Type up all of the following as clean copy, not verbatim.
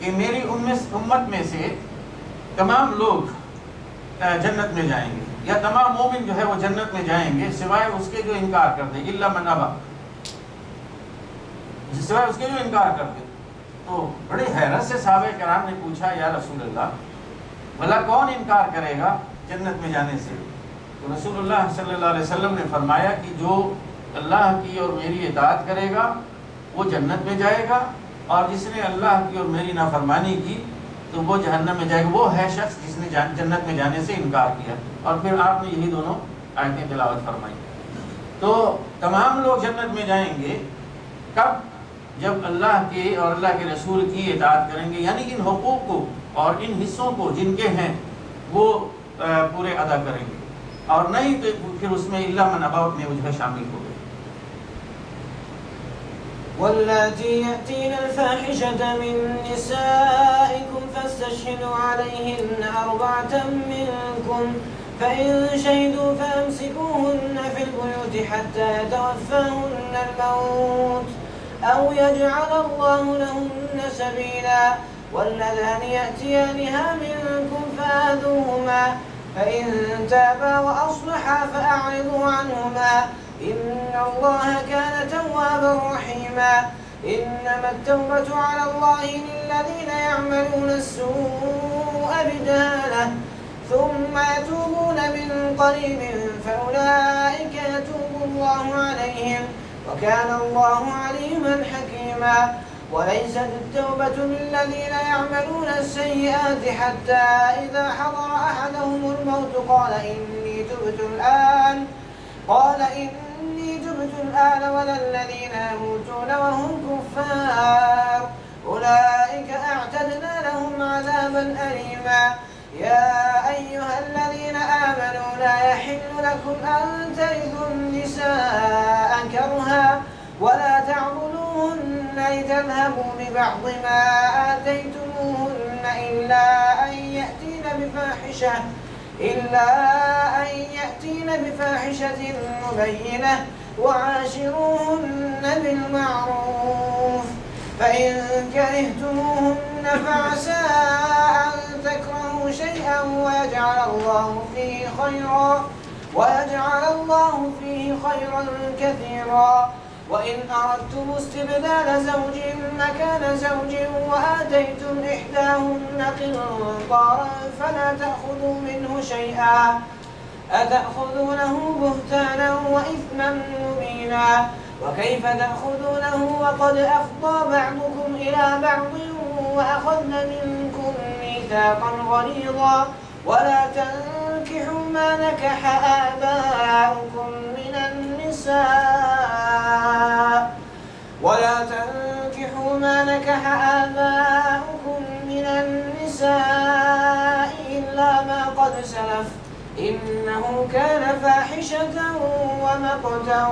کہ میری امت میں سے تمام لوگ جنت میں جائیں گے، یا تمام مومن جو ہے وہ جنت میں جائیں گے سوائے اس کے جو انکار کر دے، الا من ابا، سوائے اس کے جو انکار کر دے۔ تو بڑی حیرت سے صحابہ کرام نے پوچھا یا رسول اللہ بھلا کون انکار کرے گا جنت میں جانے سے؟ تو رسول اللہ صلی اللہ علیہ وسلم نے فرمایا کہ جو اللہ کی اور میری اطاعت کرے گا وہ جنت میں جائے گا، اور جس نے اللہ کی اور میری نافرمانی کی تو وہ جہنم میں جائے گا۔ وہ ہے شخص جس نے جنت میں جانے سے انکار کیا۔ اور پھر آپ نے یہی دونوں آیتیں تلاوت فرمائی۔ تو تمام لوگ جنت میں جائیں گے کب؟ جب اللہ کے اور اللہ کے رسول کی اطاعت کریں گے، یعنی ان حقوق کو اور ان حصوں کو جن کے ہیں وہ پورے ادا کریں گے، اور نہیں تو پھر اس میں الا من ابا میں وہ جو ہے شامل ہو گئے۔ واللاتي يأتين الفاحشة من نسائكم فاستشهدوا عليهن 4 منكم فإن شهدوا فأمسكوهن في البيوت حتى يتوفاهن الموت أو يجعل الله لهن سبيلا واللذان يأتيانها منكم فآذوهما فإن تابا وأصلحا فأعرضوا عنهما إن الله كان توابا رحيما إنما التوبة على الله للذين يعملون السوء بجهالة ثم يتوبون من قريب فأولئك يتوب الله عليهم وكان الله عليما حكيما وليست التوبة للذين يعملون السيئات حتى إذا حضر أحدهم الموت قال إني تبت الآن ولا الذين يموتون وهم كفار أولئك أعتدنا لهم عذابا أليما يا أيها الذين آمنوا لا يحل لكم أن ترثوا النساء كرها ولا تعضلوهن لتذهبوا ببعض ما آتيتموهن إلا أن يأتين بفاحشة مبينة وعاشروهن بالمعروف فإن كرهتموهن فعسى أن تكرهوا شيئا ويجعل الله فيه خيرا كثيرا وإن أردتم استبدال زوج مكان زوج وآتيتم إحداهن قنطارا فلا تأخذوا منه شيئا أتأخذونه بهتانا وإثما مبينا وكيف تأخذونه وقد أفضى بعضكم إلى بعض وأخذن منكم ميثاقا غليظا ولا تنكحوا ما نكح آباؤكم من النساء إلا ما قد سلف إنه كان فاحشة ومقتا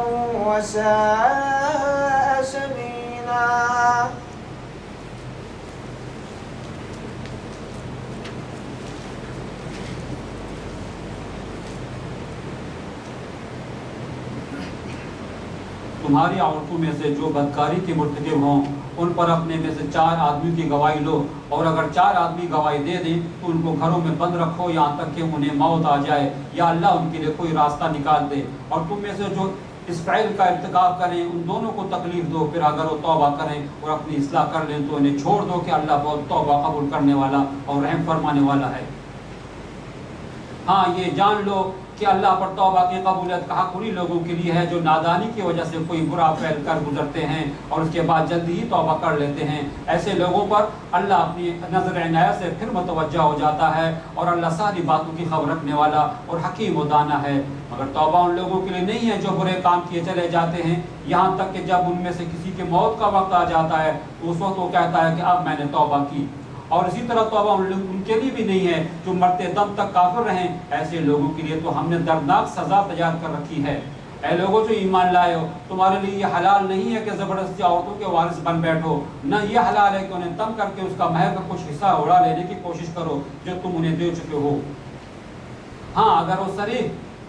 وساء سبيلا۔ تمہاری عورتوں میں سے جو بدکاری کے مرتکب ہوں ان پر اپنے میں سے 4 آدمی کی گواہی لو، اور اگر 4 آدمی گواہی دے دیں تو ان کو گھروں میں بند رکھو یہاں تک کہ انہیں موت آ جائے یا اللہ ان کے لیے کوئی راستہ نکال دے۔ اور تم میں سے جو اس فعل کا ارتکاب کریں ان دونوں کو تکلیف دو، پھر اگر وہ توبہ کریں اور اپنی اصلاح کر لیں تو انہیں چھوڑ دو کہ اللہ بہت توبہ قبول کرنے والا اور رحم فرمانے والا ہے۔ ہاں یہ جان لو کہ اللہ پر توبہ کی قبولیت کا حق انہی لوگوں کے لیے ہے جو نادانی کی وجہ سے کوئی برا فعل کر گزرتے ہیں اور اس کے بعد جلدی ہی توبہ کر لیتے ہیں۔ ایسے لوگوں پر اللہ اپنی نظر عنایت سے پھر متوجہ ہو جاتا ہے اور اللہ ساری باتوں کی خبر رکھنے والا اور حکیم و دانا ہے۔ مگر توبہ ان لوگوں کے لیے نہیں ہے جو برے کام کیے چلے جاتے ہیں یہاں تک کہ جب ان میں سے کسی کی موت کا وقت آ جاتا ہے تو اس وقت وہ کہتا ہے کہ اب میں نے توبہ کی۔ اور اسی طرح توبہ ان کے لیے بھی نہیں ہے جو مرتے دم تک کافر رہیں۔ ایسے لوگوں کے لیے تو ہم نے دردناک سزا تیار کر رکھی ہے۔ اے لوگوں جو ایمان لائے ہو، تمہارے لیے یہ حلال نہیں ہے کہ زبردستی عورتوں کے وارث بن بیٹھو، نہ یہ حلال ہے کہ انہیں تنگ کر کے اس کا مہر کا کچھ حصہ اڑا لینے کی کوشش کرو جو تم انہیں دے چکے ہو۔ ہاں اگر وہ صریح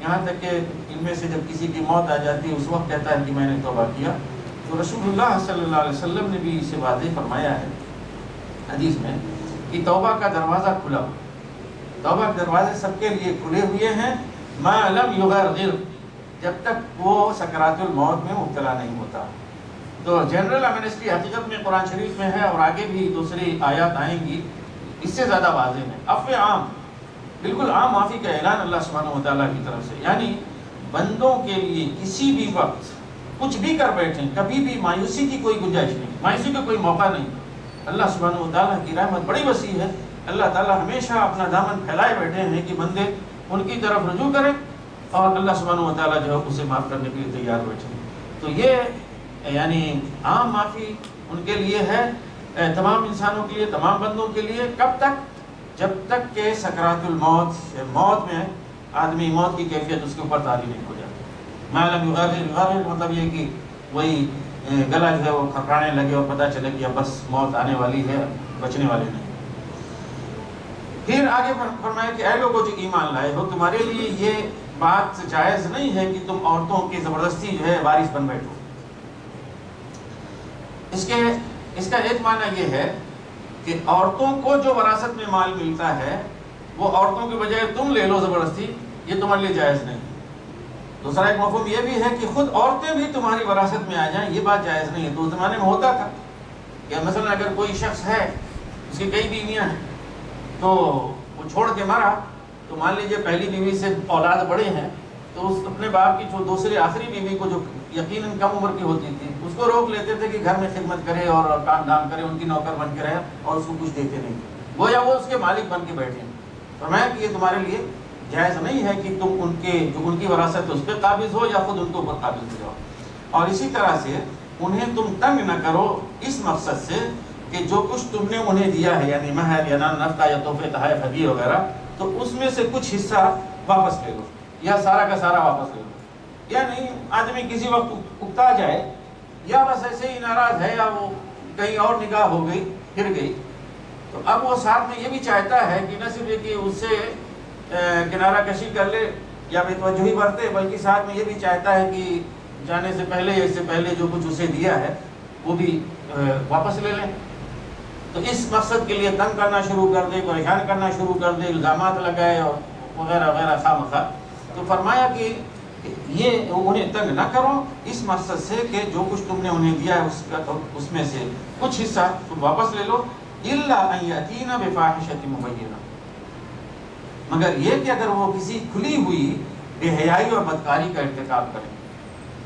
یہاں تک کہ ان میں سے جب کسی کی موت آ جاتی ہے اس وقت کہتا ہے کہ میں نے توبہ کیا. تو رسول اللہ صلی اللہ علیہ وسلم نے بھی اسے واضح فرمایا ہے حدیث میں کہ توبہ کا دروازہ کھلا. توبہ کے دروازے سب کے لیے کھلے ہوئے ہیں ما لم یغرغر، جب تک وہ سکرات الموت میں مبتلا نہیں ہوتا. تو جنرل امنسٹی حقیقت میں قرآن شریف میں ہے اور آگے بھی دوسری آیات آئیں گی اس سے زیادہ واضح ہے. عفو عام، بالکل عام معافی کا اعلان اللہ سبحانہ و تعالیٰ کی طرف سے. یعنی بندوں کے لیے کسی بھی وقت کچھ بھی کر بیٹھیں، کبھی بھی مایوسی کی کوئی گنجائش نہیں، مایوسی کا کوئی موقع نہیں. اللہ سبحانہ و تعالیٰ کی رحمت بڑی وسیع ہے. اللہ تعالیٰ ہمیشہ اپنا دامن پھیلائے بیٹھے ہیں کہ بندے ان کی طرف رجوع کریں اور اللہ سبحانہ و تعالیٰ جو ہے اسے معاف کرنے کے لیے تیار بیٹھے ہیں. تو یہ یعنی عام معافی ان کے لیے ہے، تمام انسانوں کے لیے، تمام بندوں کے لیے. کب تک؟ جب تک کہ سکرات الموت، موت میں آدمی موت کی کیفیت اس کے اوپر طاری نہیں ہو جاتی. ما لم یغرغر مطلب یہ کہ وہی گلا جو ہے وہ کھکرانے لگے اور پتہ چلے کہ اب بس موت آنے والی ہے، بچنے والے نہیں. پھر آگے فرمایا کہ اے لوگوں جو ایمان لائے ہو، تمہارے لیے یہ بات جائز نہیں ہے کہ تم عورتوں کی زبردستی جو ہے وارث بن بیٹھو. اس کا ایک معنی یہ ہے کہ عورتوں کو جو وراثت میں مال ملتا ہے وہ عورتوں کے بجائے تم لے لو زبردستی، یہ تمہارے لیے جائز نہیں. دوسرا ایک مفہوم یہ بھی ہے کہ خود عورتیں بھی تمہاری وراثت میں آ جائیں، یہ بات جائز نہیں ہے. تو اس زمانے میں ہوتا تھا کہ مثلا اگر کوئی شخص ہے اس کی کئی بیویاں ہیں تو وہ چھوڑ کے مرا، تو مان لیجیے پہلی بیوی سے اولاد بڑے ہیں تو اس اپنے باپ کی جو دوسری آخری بیوی کو جو یقیناً کم عمر کی ہوتی تھی اس کو روک لیتے تھے کہ گھر میں خدمت کرے اور کام دھام کرے، ان کی نوکر بن کے رہے اور اس کو کچھ دیتے نہیں، گویا وہ اس کے مالک بن کے بیٹھے ہیں. فرمایا کہ یہ تمہارے لیے جائز نہیں ہے کہ تم ان کی وراثت اس پہ قابض ہو یا خود ان کے اوپر قابض ہو جاؤ. اور اسی طرح سے انہیں تم تنگ نہ کرو اس مقصد سے کہ جو کچھ تم نے انہیں دیا ہے یعنی مہر یا نفقہ یا تحفے تحائف ہدیے وغیرہ، تو اس میں سے کچھ حصہ واپس لے لو یا سارا کا سارا واپس لے لو. یعنی آدمی کسی وقت اکتا جائے یا بس ایسے ہی ناراض ہے یا وہ کہیں اور نکاح ہو گئی پھر گئی، تو اب وہ ساتھ میں یہ بھی چاہتا ہے کہ نہ صرف کہ اس سے کنارہ کشی کر لے یا بے توجہی برتے، بلکہ ساتھ میں یہ بھی چاہتا ہے کہ جانے سے پہلے یا اس سے پہلے جو کچھ اسے دیا ہے وہ بھی واپس لے لیں. تو اس مقصد کے لیے تنگ کرنا شروع کر دے، پریشان کرنا شروع کر دے، الزامات لگائے اور وغیرہ وغیرہ خواہ مخواہ. تو فرمایا کہ یہ انہیں تنگ نہ کرو اس مقصد سے کہ جو کچھ تم نے انہیں دیا ہے اس میں سے کچھ حصہ تم واپس لے لو. الا ان یاتینا بفاحشۃ مبینہ، مگر یہ کہ اگر وہ کسی کھلی ہوئی بے حیائی اور بدکاری کا ارتکاب کریں،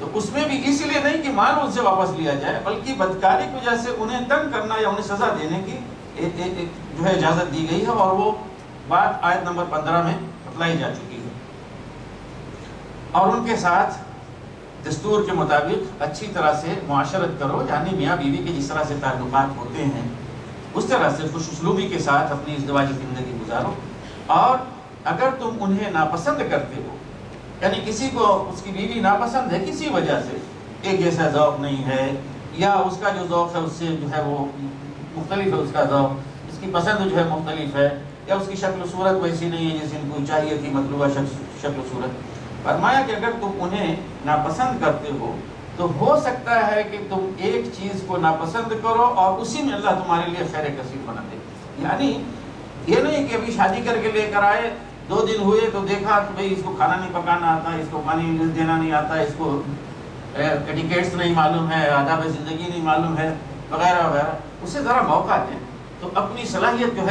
تو اس میں بھی اس لیے نہیں کہ مال ان سے واپس لیا جائے، بلکہ بدکاری کی وجہ سے انہیں تنگ کرنا یا انہیں سزا دینے کی جو ہے اجازت دی گئی ہے. اور وہ بات آیت نمبر 15 میں بتلائی جا چکی ہے. اور ان کے ساتھ دستور کے مطابق اچھی طرح سے معاشرت کرو، یعنی میاں بیوی کے جس طرح سے تعلقات ہوتے ہیں اس طرح سے خوش اسلوبی کے ساتھ اپنی ازدواجی زندگی گزارو. اور اگر تم انہیں ناپسند کرتے ہو، یعنی کسی کو اس کی بیوی ناپسند ہے کسی وجہ سے، ایک جیسا ذوق نہیں ہے یا اس کا جو ذوق ہے اس سے جو ہے وہ مختلف ہے، اس کا ذوق، اس کی پسند جو ہے مختلف ہے، یا اس کی شکل و صورت ویسی نہیں ہے جیسے ان کو چاہیے تھی مطلوبہ شکل و صورت. فرمایا کہ اگر تم انہیں ناپسند کرتے ہو تو ہو سکتا ہے کہ تم ایک چیز کو ناپسند کرو اور اسی میں اللہ تمہارے لیے خیر کثیر بنا دے. یعنی یہ نہیں کہ ابھی شادی کر کے لے کر آئے، 2 دن ہوئے تو دیکھا کہ بھئی اس کو کھانا نہیں پکانا آتا، اس کو پانی دینا نہیں آتا، اس کو ایٹیکیٹس نہیں معلوم ہے، آداب زندگی نہیں معلوم ہے وغیرہ وغیرہ. اسے ذرا موقع دیں تو اپنی صلاحیت جو ہے